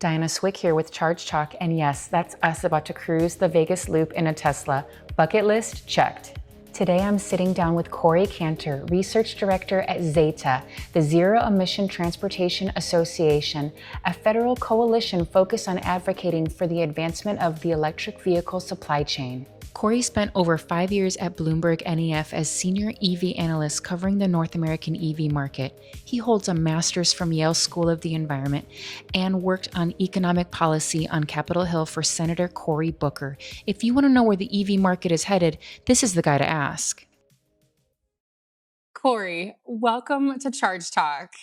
Diana Cwick here with Charge Talk, and yes, that's us about to cruise the Vegas Loop in a Tesla. Bucket list checked. Today I'm sitting down with Corey Cantor, Research Director at ZETA, the Zero Emission Transportation Association, a federal coalition focused on advocating for the advancement of the electric vehicle supply chain. Corey spent over 5 years at BloombergNEF as Senior EV Analyst covering the North American EV market. He holds a master's from Yale School of the Environment and worked on economic policy on Capitol Hill for Senator Cory Booker. If you want to know where the EV market is headed, this is the guy to ask. Corey, welcome to Charge Talk.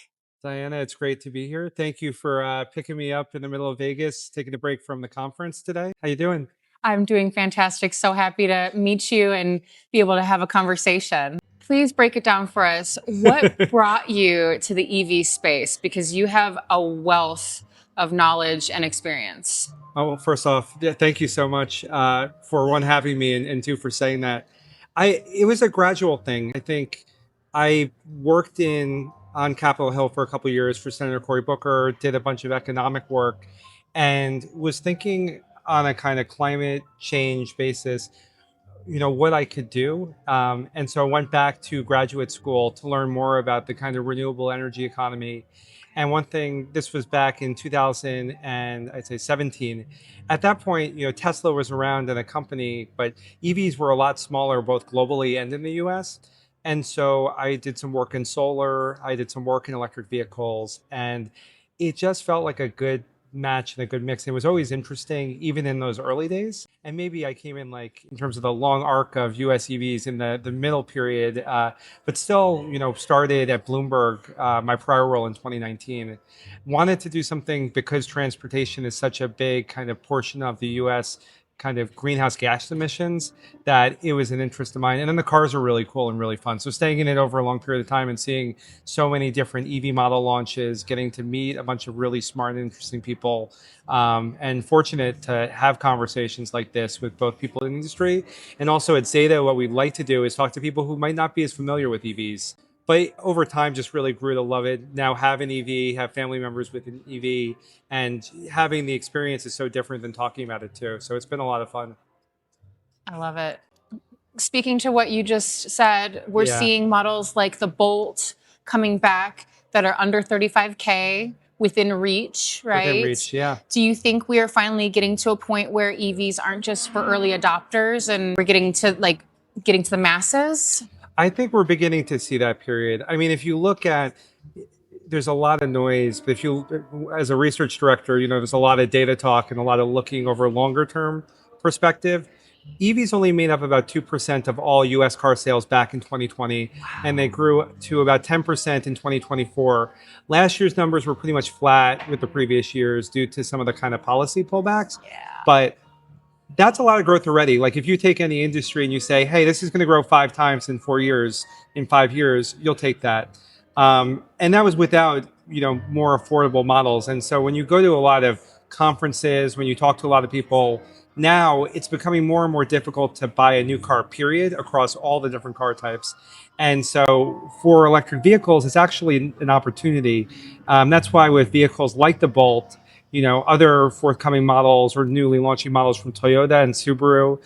Diana, it's great to be here. Thank you for picking me up in the middle of Vegas, taking a break from the conference today. How you doing? I'm doing fantastic. So happy to meet you and be able to have a conversation. Please break it down for us. What brought you to the EV space? Because you have a wealth of knowledge and experience. Oh, well, first off, thank you so much for one, having me, and two, for saying that. It was a gradual thing. I think I worked on Capitol Hill for a couple of years for Senator Cory Booker, did a bunch of economic work, and was thinking on a kind of climate change basis, what I could do. And so I went back to graduate school to learn more about the kind of renewable energy economy. And one thing, this was back in 2000 and I'd say 17. At that point, Tesla was around in a company, but EVs were a lot smaller, both globally and in the US. And so I did some work in solar, I did some work in electric vehicles, and it just felt like a good match and a good mix. It was always interesting, even in those early days. And maybe I came in in terms of the long arc of US EVs in the middle period, but still, started at Bloomberg, my prior role in 2019. Wanted to do something because transportation is such a big kind of portion of the US kind of greenhouse gas emissions, that it was an interest of mine. And then the cars are really cool and really fun. So staying in it over a long period of time and seeing so many different EV model launches, getting to meet a bunch of really smart and interesting people, and fortunate to have conversations like this with both people in the industry. And also at ZETA, what we'd like to do is talk to people who might not be as familiar with EVs, but over time just really grew to love it. Now have an EV, have family members with an EV, and having the experience is so different than talking about it too. So it's been a lot of fun. I love it. Speaking to what you just said, we're seeing models like the Bolt coming back that are under 35K, within reach, right? Within reach, yeah. Do you think we are finally getting to a point where EVs aren't just for early adopters and we're getting to the masses? I think we're beginning to see that period. I mean, if you look at, there's a lot of noise, but if you, as a research director, there's a lot of data talk and a lot of looking over a longer term perspective. EVs only made up about 2% of all US car sales back in 2020, and they grew to about 10% in 2024. Last year's numbers were pretty much flat with the previous years due to some of the kind of policy pullbacks. Yeah. But that's a lot of growth already. Like if you take any industry and you say, hey, this is going to grow 5 times in 5 years, you'll take that. And that was without, more affordable models. And so when you go to a lot of conferences, when you talk to a lot of people, now it's becoming more and more difficult to buy a new car, period, across all the different car types. And so for electric vehicles, it's actually an opportunity. That's why with vehicles like the Bolt, other forthcoming models or newly launching models from Toyota and Subaru,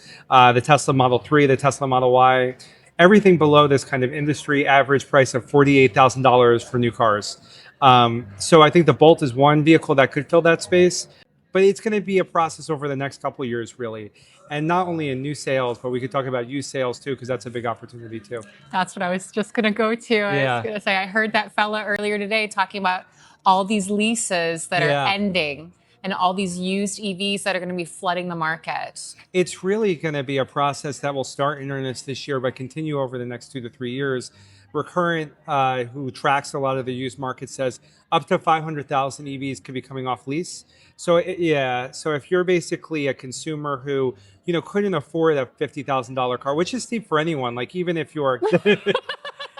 the Tesla Model 3, the Tesla Model Y, everything below this kind of industry average price of $48,000 for new cars. So I think the Bolt is one vehicle that could fill that space, but it's going to be a process over the next couple of years, really. And not only in new sales, but we could talk about used sales too, because that's a big opportunity too. That's what I was just going to go to. I was going to say, I heard that fella earlier today talking about all these leases that are ending and all these used EVs that are going to be flooding the market. It's really going to be a process that will start in earnest this year, but continue over the next 2 to 3 years. Recurrent, who tracks a lot of the used market, says up to 500,000 EVs could be coming off lease. So so if you're basically a consumer who couldn't afford a $50,000 car, which is steep for anyone, like even if you're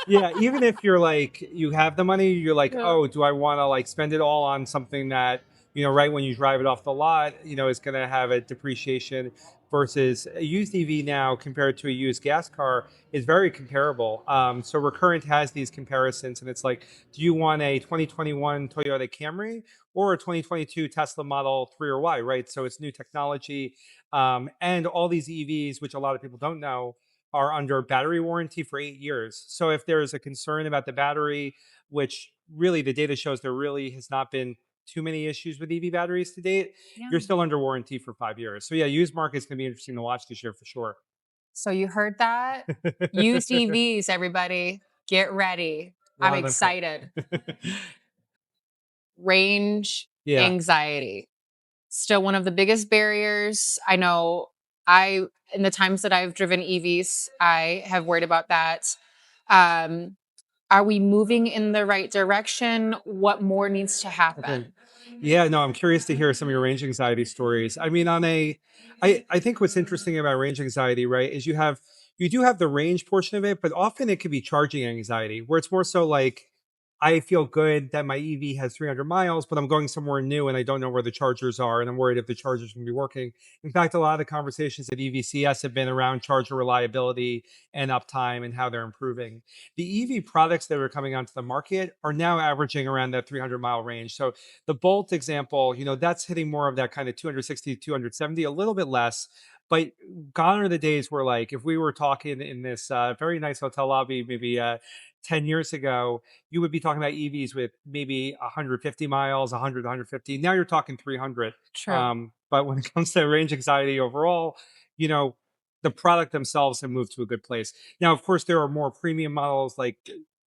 even if you're like you have the money, you're like, oh, do I want to spend it all on something that right when you drive it off the lot, is going to have a depreciation. versus a used EV now compared to a used gas car is very comparable. So Recurrent has these comparisons, and it's like, do you want a 2021 Toyota Camry or a 2022 Tesla Model 3 or Y, right? So it's new technology. And all these EVs, which a lot of people don't know, are under battery warranty for 8 years. So if there's a concern about the battery, which really the data shows there really has not been too many issues with EV batteries to date, you're still under warranty for 5 years. So yeah, used market's gonna be interesting to watch this year for sure. So you heard that? Used EVs, everybody. Get ready. I'm Wonderful. excited. Range Yeah. anxiety. Still one of the biggest barriers. I know in the times that I've driven EVs, I have worried about that. Um, are we moving in the right direction? What more needs to Okay. happen? Yeah, no, I'm curious to hear some of your range anxiety stories. I mean, I think what's interesting about range anxiety, right, is you do have the range portion of it, but often it could be charging anxiety, where it's more so like, I feel good that my EV has 300 miles, but I'm going somewhere new and I don't know where the chargers are, and I'm worried if the chargers can be working. In fact, a lot of the conversations at EVCS have been around charger reliability and uptime and how they're improving. The EV products that are coming onto the market are now averaging around that 300-mile range. So the Bolt example, that's hitting more of that kind of 260, 270, a little bit less. But gone are the days where, like, if we were talking in this very nice hotel lobby, maybe 10 years ago, you would be talking about EVs with maybe 150 miles, 100, 150. Now you're talking 300. True. But when it comes to range anxiety overall, you know, the product themselves have moved to a good place. Now, of course, there are more premium models like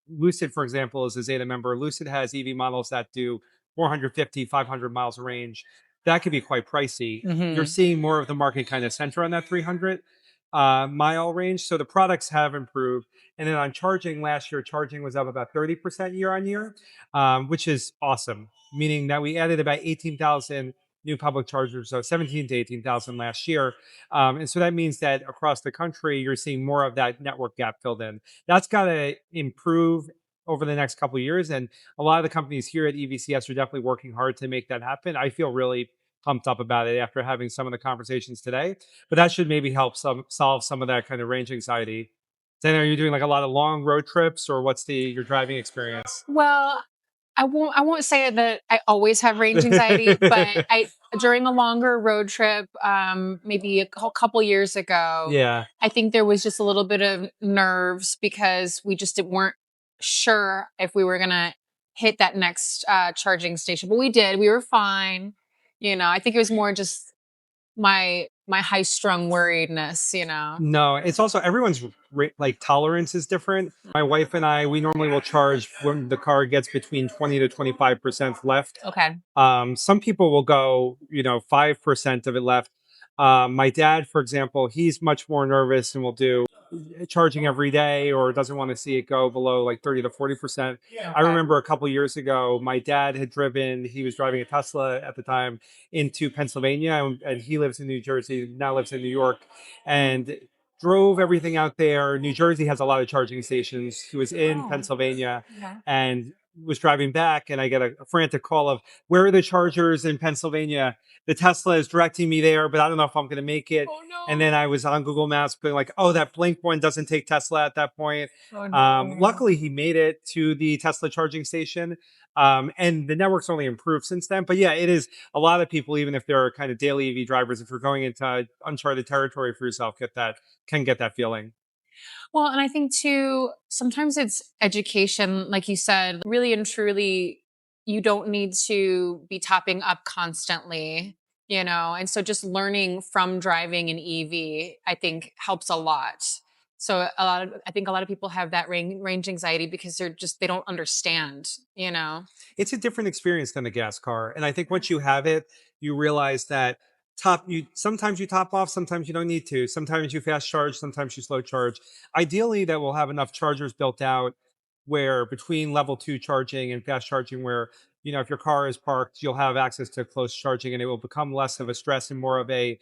Lucid, for example, is a ZETA member. Lucid has EV models that do 450, 500 miles of range. That could be quite pricey. You're Hmm. seeing more of the market kind of center on that 300 mile range. So the products have improved. And then on charging, last year, charging was up about 30% year on year, which is awesome, meaning that we added about 18,000 new public chargers, so 17 to 18,000 last year. And so that means that across the country, you're seeing more of that network gap filled in. That's got to improve over the next couple of years. And a lot of the companies here at EVCS are definitely working hard to make that happen. I feel really pumped up about it after having some of the conversations today. But that should maybe help solve some of that kind of range anxiety. Then are you doing like a lot of long road trips, or what's your driving experience? Well, I won't say that I always have range anxiety, but I during a longer road trip, maybe a couple years ago, Yeah. I think there was just a little bit of nerves because we just weren't sure if we were gonna hit that next charging station, but we did. We were fine. I think it was more just my high strung worriedness. No, it's also everyone's like tolerance is different. My wife and I, we normally will charge when the car gets between 20 to 25% left. Okay. Some people will go, 5% of it left. My dad, for example, he's much more nervous and will do charging every day or doesn't want to see it go below like 30 to 40%. I Okay. remember a couple years ago, my dad he was driving a Tesla at the time into Pennsylvania, and he lives in New Jersey, now lives in New York, and drove everything out there. New Jersey has a lot of charging stations. He was in Oh, Pennsylvania okay. and was driving back, and I get a frantic call of, where are the chargers in Pennsylvania? The Tesla is directing me there, but I don't know if I'm going to make it. Oh no. And then I was on Google Maps being like, oh, that Blink one doesn't take Tesla at that point. Oh no. Luckily, he made it to the Tesla charging station. And the network's only improved since then. But yeah, it is a lot of people, even if they're kind of daily EV drivers, if you're going into uncharted territory for yourself, can get that feeling. Well, and I think too, sometimes it's education, like you said, really and truly, you don't need to be topping up constantly. And so just learning from driving an EV, I think helps a lot. So I think a lot of people have that range anxiety because they don't understand. It's a different experience than a gas car. And I think once you have it, you realize that sometimes you top off, sometimes you don't need to. Sometimes you fast charge, sometimes you slow charge. Ideally, that we'll have enough chargers built out where between level 2 charging and fast charging, where if your car is parked, you'll have access to close charging, and it will become less of a stress and more of I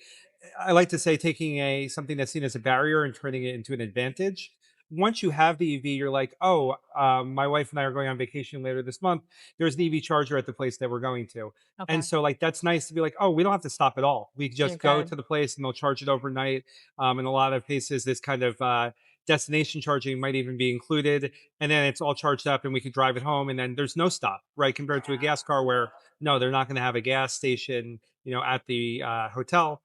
like to say, taking a something that's seen as a barrier and turning it into an advantage. once you have the EV, you're like, oh, my wife and I are going on vacation later this month. There's an EV charger at the place that we're going to. And Okay. so like that's nice to be like, oh, we don't have to stop at all. We You're just go good. to the place and they'll charge it overnight. In a lot of cases, this kind of destination charging might even be included, and then it's all charged up and we can drive it home, and then there's no stop, right? Compared to a gas car where no, they're not going to have a gas station, at the hotel.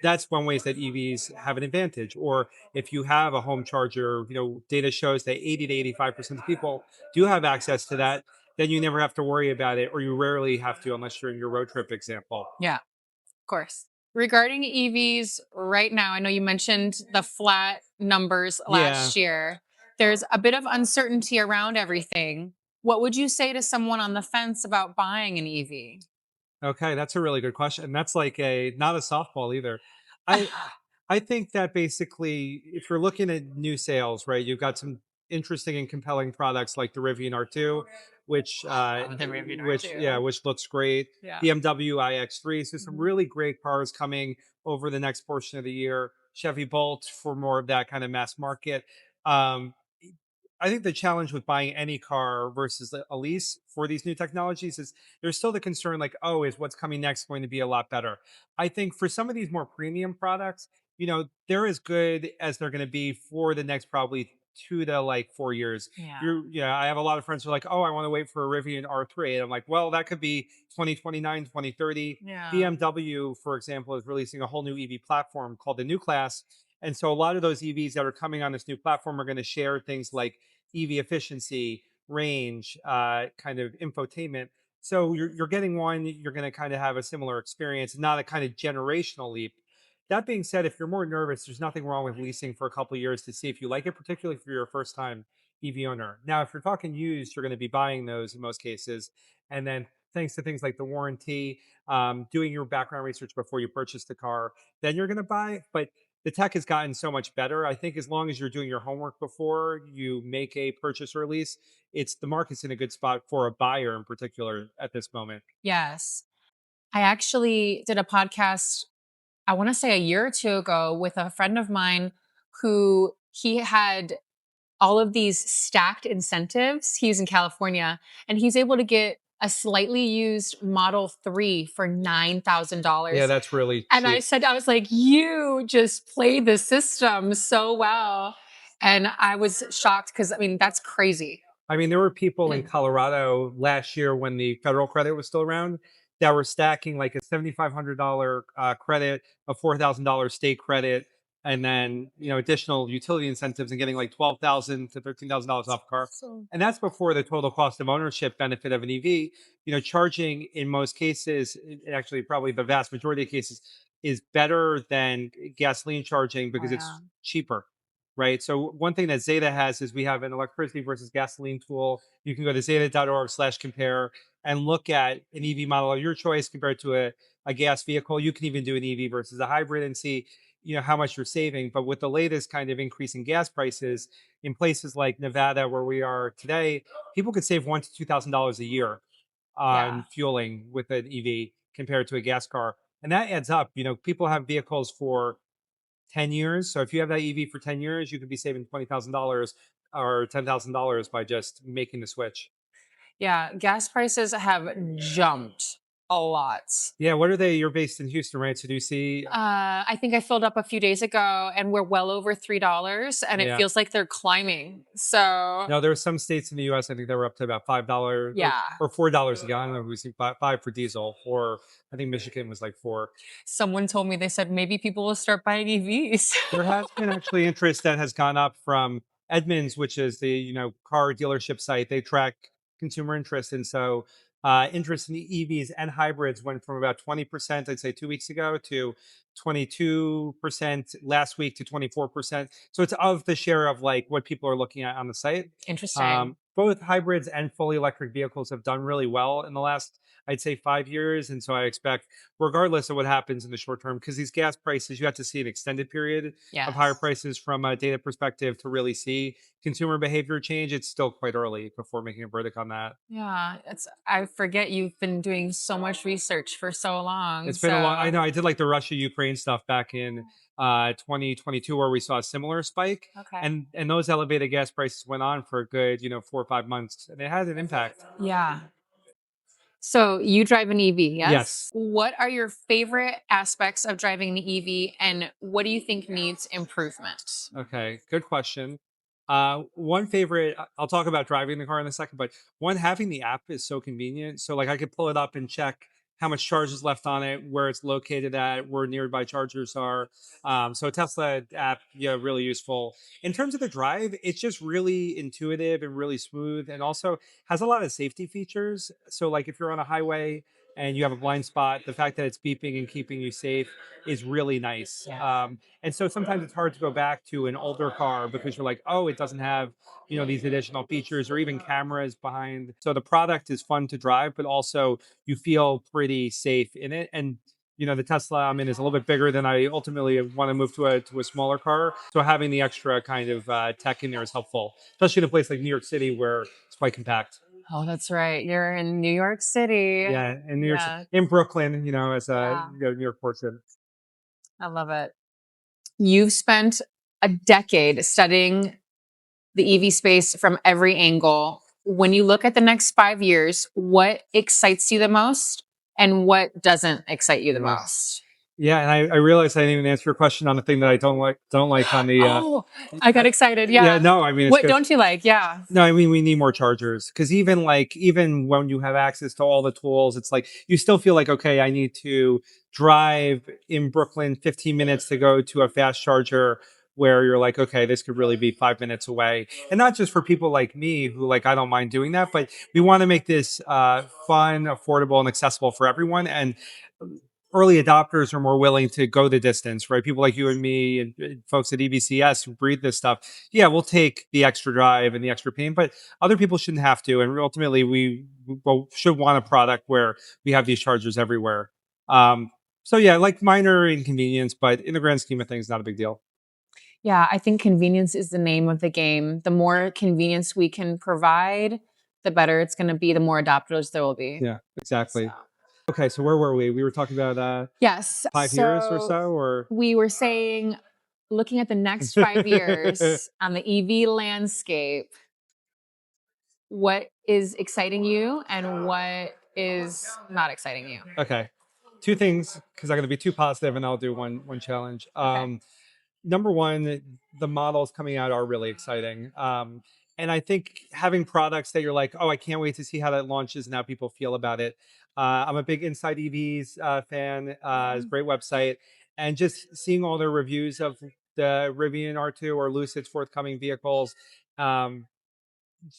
That's one ways that EVs have an advantage. Or if you have a home charger, data shows that 80 to 85% of people do have access to that, then you never have to worry about it, or you rarely have to unless you're in your road trip example. Yeah, of course. Regarding EVs right now, I know you mentioned the flat numbers Yeah. last year. There's a bit of uncertainty around everything. What would you say to someone on the fence about buying an EV? Okay, that's a really good question. And that's like a not a softball either. I I think that basically if you're looking at new sales, right, you've got some interesting and compelling products like the Rivian R2, which Love the Rivian yeah, R2. which looks great. Yeah. BMW iX3. So some Mhm. really great cars coming over the next portion of the year. Chevy Bolt for more of that kind of mass market. Um, I think the challenge with buying any car versus a lease for these new technologies is there's still the concern like, oh, is what's coming next going to be a lot better? I think for some of these more premium products, they're as good as they're going to be for the next probably 2 to like 4 years. Yeah. Yeah, I have a lot of friends who are like, oh, I want to wait for a Rivian R3. And I'm like, well, that could be 2029, 2030. Yeah. BMW, for example, is releasing a whole new EV platform called the New Class. And so a lot of those EVs that are coming on this new platform are going to share things like EV efficiency, range, kind of infotainment. So you're getting one, you're going to kind of have a similar experience, not a kind of generational leap. That being said, if you're more nervous, there's nothing wrong with leasing for a couple of years to see if you like it, particularly if you're a first time EV owner. Now, if you're talking used, you're going to be buying those in most cases. And then thanks to things like the warranty, doing your background research before you purchase the car, then you're going to buy. But the tech has gotten so much better. I think as long as you're doing your homework before you make a purchase or lease, it's the market's in a good spot for a buyer in particular at this moment. Yes. I actually did a podcast, I want to say a year or two ago, with a friend of mine who he had all of these stacked incentives. He's in California and he's able to get a slightly used Model 3 for Yeah, $9,000. that's really And cheap. I was like, you just play the system so well. And I was shocked because, I mean, that's crazy. I mean, there were people in Colorado last year when the federal credit was still around that were stacking like a $7,500 credit, a $4,000 state credit, and then additional utility incentives and getting like $12,000 to $13,000 off a car. So, And that's before the total cost of ownership benefit of an EV. Charging in most cases, actually probably the vast majority of cases, is better than gasoline charging oh, because yeah. it's cheaper, right? So one thing that ZETA has is we have an electricity versus gasoline tool. You can go to zeta.org/compare and look at an EV model of your choice compared to a gas vehicle. You can even do an EV versus a hybrid and see, how much you're saving. But with the latest kind of increase in gas prices in places like Nevada, where we are today, people could save $1,000 to $2,000 a year Yeah. on fueling with an EV compared to a gas car. And that adds up. People have vehicles for 10 years. So if you have that EV for 10 years, you could be saving $20,000 or $10,000 by just making the switch. Yeah. Gas prices have jumped a lot. Yeah. What are they? You're based in Houston, right? So do you see? I think I filled up a few days ago and we're well over $3 and it Yeah. feels like they're climbing. So, No, there are some states in the US, I think they were up to about $5 or, yeah, or $4 a gallon. I don't know if we see five for diesel, or I think Michigan was like four. someone told me, they said maybe people will start buying EVs. There has been actually interest that has gone up from Edmunds, which is the car dealership site. They track consumer interest, and so interest in the EVs and hybrids went from about 20%, I'd say 2 weeks ago, to 22% last week to 24%. So it's of the share of like what people are looking at on the site. Interesting. Both hybrids and fully electric vehicles have done really well in the last, I'd say, 5 years, and so I expect regardless of what happens in the short term, because these gas prices, you have to see an extended period of higher Yes. prices from a data perspective to really see consumer behavior change. It's still quite early before making a verdict on that. Yeah, I forget you've been doing so much research for so long. It's been a long. I So, know I did like the Russia Ukraine stuff back in 2022, where we saw a similar spike, Okay. and those elevated gas prices went on for a good 4 or 5 months, and it had an impact. Yeah. So you drive an EV, yes? Yes. What are your favorite aspects of driving the EV and what do you think needs improvement? Okay, good question. One favorite, I'll talk about driving the car in a second, but one, having the app is so convenient. So like I could pull it up and check how much charge is left on it, where it's located at, where nearby chargers are. So Tesla app, yeah, really useful. In terms of the drive, it's just really intuitive and really smooth, and also has a lot of safety features. So like if you're on a highway and you have a blind spot, the fact that it's beeping and keeping you safe is really nice. Yeah. And so sometimes it's hard to go back to an older car because you're like, oh, it doesn't have, these additional features or even cameras behind. So the product is fun to drive, but also you feel pretty safe in it. And the Tesla I'm in is a little bit bigger than I ultimately want to move to a smaller car. So having the extra kind of tech in there is helpful, especially in a place like New York City where it's quite compact. Oh, that's right. You're in New York City. Yeah, in New York, Yeah. in Brooklyn, as a Yeah. New York portion. I love it. You've spent a decade studying the EV space from every angle. When you look at the next 5 years, what excites you the most and what doesn't excite you the Yeah. most? Yeah, and I realized I didn't even answer your question on the thing that I don't like on the. Oh, I got excited. Yeah, Yeah. no, I mean it's What good. don't you like? Yeah. No, I mean we need more chargers because even when you have access to all the tools, it's like you still feel like, okay, I need to drive in Brooklyn 15 minutes to go to a fast charger where you're like, okay, this could really be 5 minutes away. And not just for people like me who like I don't mind doing that, but we want to make this fun, affordable, and accessible for everyone. And early adopters are more willing to go the distance, right? People like you and me and folks at EVCS who breathe this stuff. Yeah, we'll take the extra drive and the extra pain, but other people shouldn't have to. And ultimately, we should want a product where we have these chargers everywhere. So yeah, like minor inconvenience, but in the grand scheme of things, not a big deal. Yeah, I think convenience is the name of the game. The more convenience we can provide, the better it's going to be, the more adopters there will be. Yeah, exactly. So, Okay, so where were we? We were talking about yes. 5 years or so, or We were saying, looking at the next 5 years on the EV landscape, what is exciting you and what is not exciting you? okay, two things because I'm going to be too positive, and I'll do one challenge. Okay. Number one, the models coming out are really exciting. And I think having products that you're like, oh, I can't wait to see how that launches and how people feel about it. I'm a big Inside EVs fan. It's a great website. And just seeing all their reviews of the Rivian R2 or Lucid's forthcoming vehicles, um,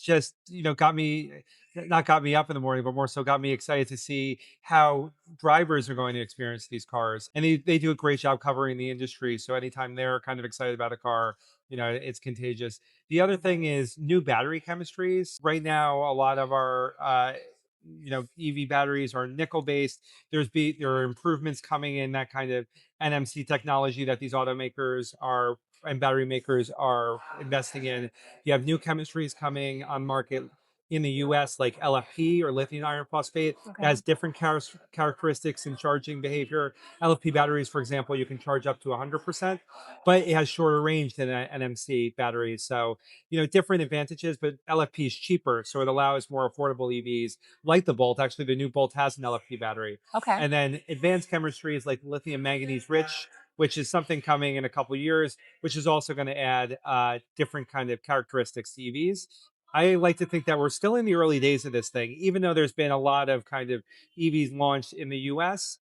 just got me, not got me up in the morning, but more so got me excited to see how drivers are going to experience these cars. And they do a great job covering the industry, so anytime they're kind of excited about a car, it's contagious. The other thing is new battery chemistries. Right now a lot of our EV batteries are nickel based. There are improvements coming in that kind of NMC technology that these automakers are and battery makers are investing in. You have new chemistries coming on market in the US, like LFP or lithium iron phosphate. It Okay. has different characteristics in charging behavior. LFP batteries, for example, you can charge up to 100%, but it has shorter range than NMC batteries. So, different advantages, but LFP is cheaper. So it allows more affordable EVs like the Bolt. Actually, the new Bolt has an LFP battery. Okay. And then advanced chemistries like lithium manganese rich, which is something coming in a couple years, which is also going to add different kind of characteristics to EVs. I like to think that we're still in the early days of this thing, even though there's been a lot of kind of EVs launched in the US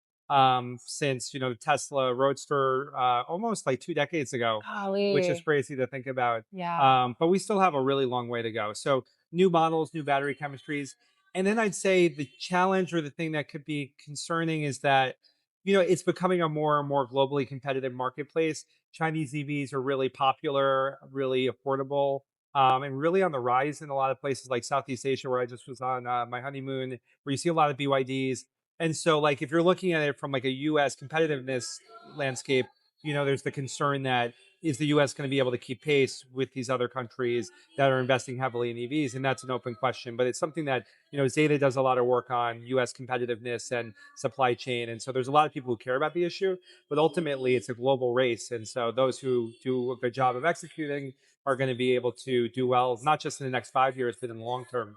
since, the Tesla Roadster almost like 2 decades ago, which is Golly. crazy to think about. Yeah. But we still have a really long way to go. So new models, new battery chemistries. And then I'd say the challenge or the thing that could be concerning is that it's becoming a more and more globally competitive marketplace. Chinese EVs are really popular, really affordable, and really on the rise in a lot of places like Southeast Asia, where I just was on my honeymoon, where you see a lot of BYDs. And so, like, if you're looking at it from like a U.S. competitiveness landscape, there's the concern that is the US going to be able to keep pace with these other countries that are investing heavily in EVs? And that's an open question, but it's something that, ZETA does a lot of work on US competitiveness and supply chain. And so there's a lot of people who care about the issue, but ultimately it's a global race. And so those who do a good job of executing are going to be able to do well, not just in the next 5 years, but in the long term.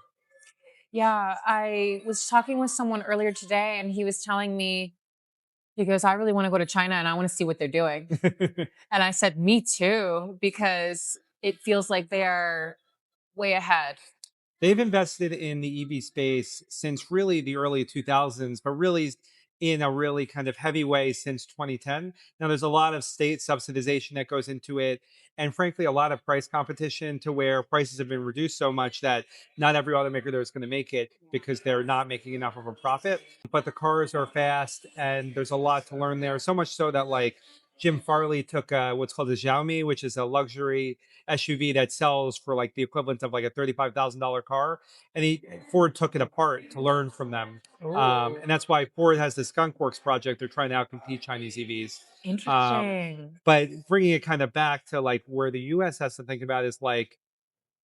Yeah, I was talking with someone earlier today and he was telling me, he goes, I really want to go to China and I want to see what they're doing. And I said, me too, because it feels like they are way ahead. They've invested in the EV space since really the early 2000s, but really in a really kind of heavy way since 2010. Now, there's a lot of state subsidization that goes into it, and frankly, a lot of price competition to where prices have been reduced so much that not every automaker there is going to make it because they're not making enough of a profit. But the cars are fast, and there's a lot to learn there. So much so that like Jim Farley took what's called a Xiaomi, which is a luxury SUV that sells for like the equivalent of like a $35,000 car, and Ford took it apart to learn from them, and that's why Ford has the Skunk Works project. They're trying to outcompete Chinese EVs. Interesting. But bringing it kind of back to like where the U.S. has to think about is like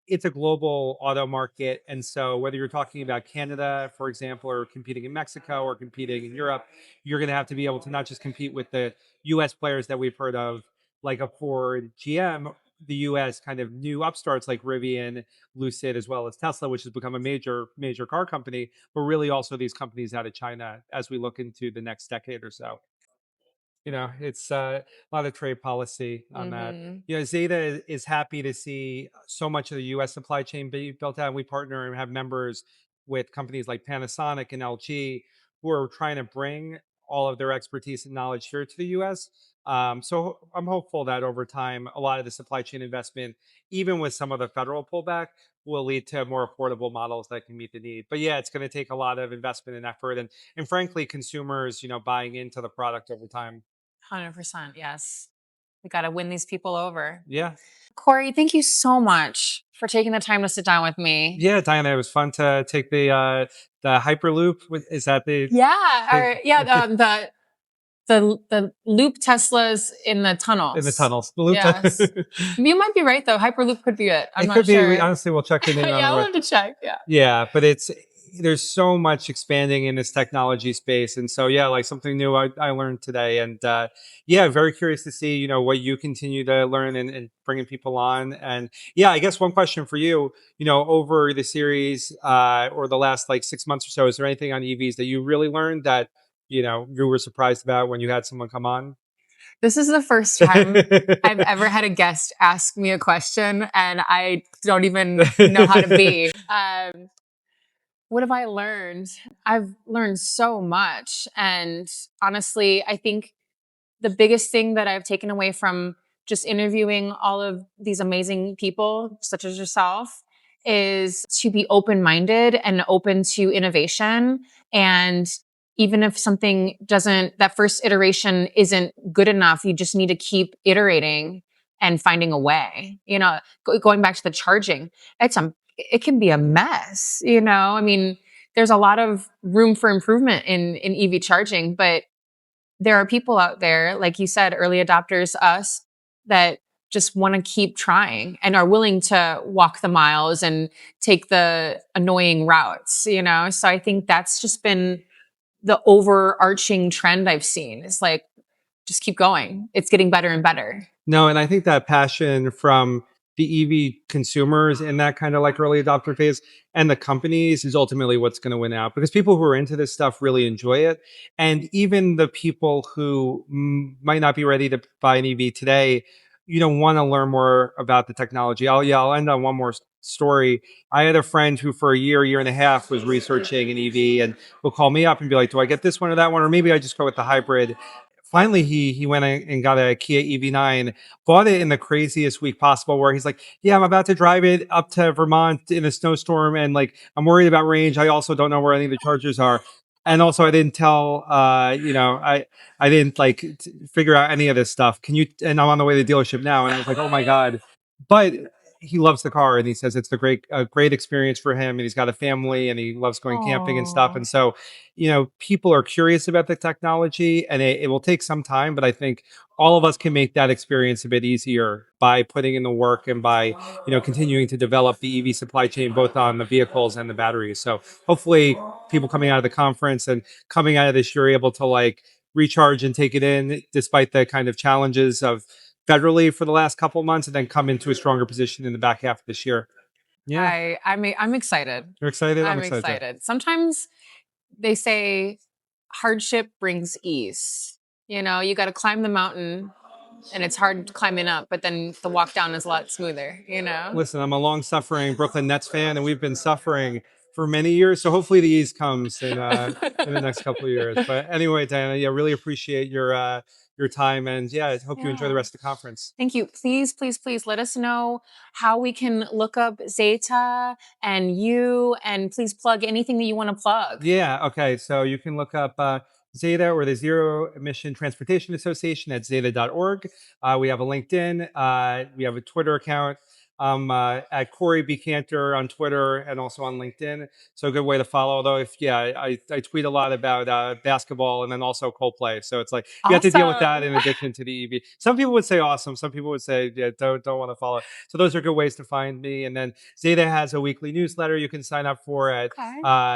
it's a global auto market. And so whether you're talking about Canada, for example, or competing in Mexico or competing in Europe, you're going to have to be able to not just compete with the US players that we've heard of, like a Ford, GM, the US kind of new upstarts like Rivian, Lucid, as well as Tesla, which has become a major car company, but really also these companies out of China as we look into the next decade or so. It's a lot of trade policy on that. ZETA is happy to see so much of the U.S. supply chain be built out. We partner and have members with companies like Panasonic and LG who are trying to bring all of their expertise and knowledge here to the U.S. So I'm hopeful that over time, a lot of the supply chain investment, even with some of the federal pullback, will lead to more affordable models that can meet the need. But yeah, it's going to take a lot of investment and effort, and frankly, consumers, buying into the product over time. 100%. Yes. We got to win these people over. Yeah. Corey, thank you so much for taking the time to sit down with me. Yeah, Diana, it was fun to take the Hyperloop. Is that the the loop Teslas in the tunnels. In the tunnels. The loop yes. You might be right though. Hyperloop could be it. I'm not sure. Honestly, we'll check the name. Yeah, I'll have to check. Yeah. Yeah, but there's so much expanding in this technology space, and so yeah, like something new I learned today, and yeah, very curious to see what you continue to learn and bringing people on, and yeah, I guess one question for you, over the series or the last like 6 months or so, is there anything on EVs that you really learned that you were surprised about when you had someone come on? This is the first time I've ever had a guest ask me a question, and I don't even know how to be. What have I learned? I've learned so much. And honestly, I think the biggest thing that I've taken away from just interviewing all of these amazing people, such as yourself, is to be open-minded and open to innovation. And even if something that first iteration isn't good enough, you just need to keep iterating and finding a way. Going back to the charging, it can be a mess, I mean, there's a lot of room for improvement in EV charging, but there are people out there, like you said, early adopters, us, that just want to keep trying and are willing to walk the miles and take the annoying routes, So I think that's just been the overarching trend I've seen. It's like, just keep going. It's getting better and better. No, and I think that passion from the EV consumers in that kind of like early adopter phase and the companies is ultimately what's going to win out, because people who are into this stuff really enjoy it. And even the people who might not be ready to buy an EV today, want to learn more about the technology. I'll end on one more story. I had a friend who for a year and a half was researching an EV and will call me up and be like, do I get this one or that one? Or maybe I just go with the hybrid. Finally, he went and got a Kia EV9, bought it in the craziest week possible, where he's like, yeah, I'm about to drive it up to Vermont in a snowstorm, and like I'm worried about range. I also don't know where any of the chargers are. And also I didn't tell I didn't figure out any of this stuff. And I'm on the way to the dealership now, and I was like, oh my God. But he loves the car, and he says it's a great experience for him, and he's got a family, and he loves going camping and stuff. Aw. And so, people are curious about the technology, and it will take some time, but I think all of us can make that experience a bit easier by putting in the work and by continuing to develop the EV supply chain, both on the vehicles and the batteries. So hopefully people coming out of the conference and coming out of this year are able to recharge and take it in despite the kind of challenges of federally for the last couple of months, and then come into a stronger position in the back half of this year. Yeah. I'm excited. You're excited? I'm I'm excited too. excited. Sometimes they say hardship brings ease. You got to climb the mountain and it's hard climbing up, but then the walk down is a lot smoother. Listen, I'm a long-suffering Brooklyn Nets fan, and we've been suffering for many years. So hopefully the ease comes in the next couple of years. But anyway, Diana, yeah, really appreciate your time, and yeah, I hope you enjoy the rest of the conference. Thank you. Please, please, please let us know how we can look up ZETA and you, and please plug anything that you want to plug. Yeah. Okay. So you can look up ZETA, or the Zero Emission Transportation Association, at zeta.org. We have a LinkedIn. We have a Twitter account. At Corey B. Cantor on Twitter and also on LinkedIn. So a good way to follow. Though, I tweet a lot about basketball and then also Coldplay. So it's like you have to deal with that in addition to the EV. Some people would say awesome. Some people would say don't want to follow. So those are good ways to find me. And then ZETA has a weekly newsletter you can sign up for at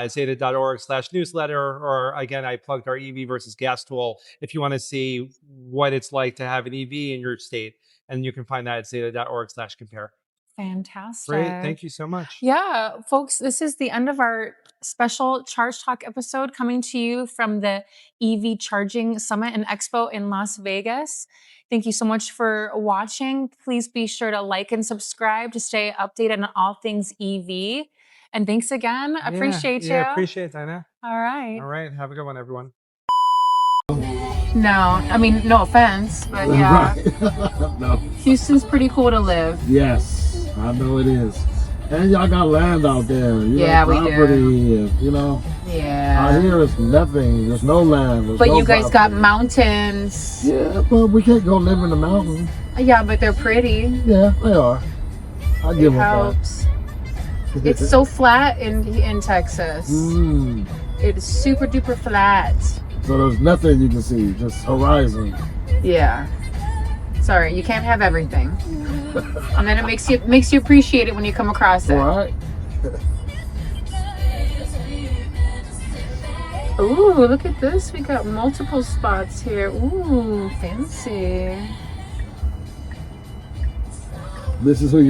zeta.org/newsletter. Or again, I plugged our EV versus gas tool if you want to see what it's like to have an EV in your state. And you can find that at zeta.org/compare. Fantastic. Great. Thank you so much. Yeah, folks, this is the end of our special Charge Talk episode, coming to you from the EV Charging Summit and Expo in Las Vegas. Thank you so much for watching. Please be sure to like and subscribe to stay updated on all things EV. And thanks again. Appreciate you. Yeah, appreciate it, Diana. All right. All right. Have a good one, everyone. No, I mean, no offense, but yeah. No. Houston's pretty cool to live. Yes, I know it is. And y'all got land out there. Yeah, we do. Property, Yeah. Out here is nothing. There's no land. There's But no you guys got property. mountains. Yeah, but we can't go live in the mountains. Yeah, but they're pretty. Yeah, they are. I give them that. Helps. It's so flat in Texas. It's super duper flat. So there's nothing you can see, just horizon. Yeah. Sorry, you can't have everything. And then it makes you appreciate it when you come across it. All right. Ooh, look at this. We got multiple spots here. Ooh, fancy. This is who you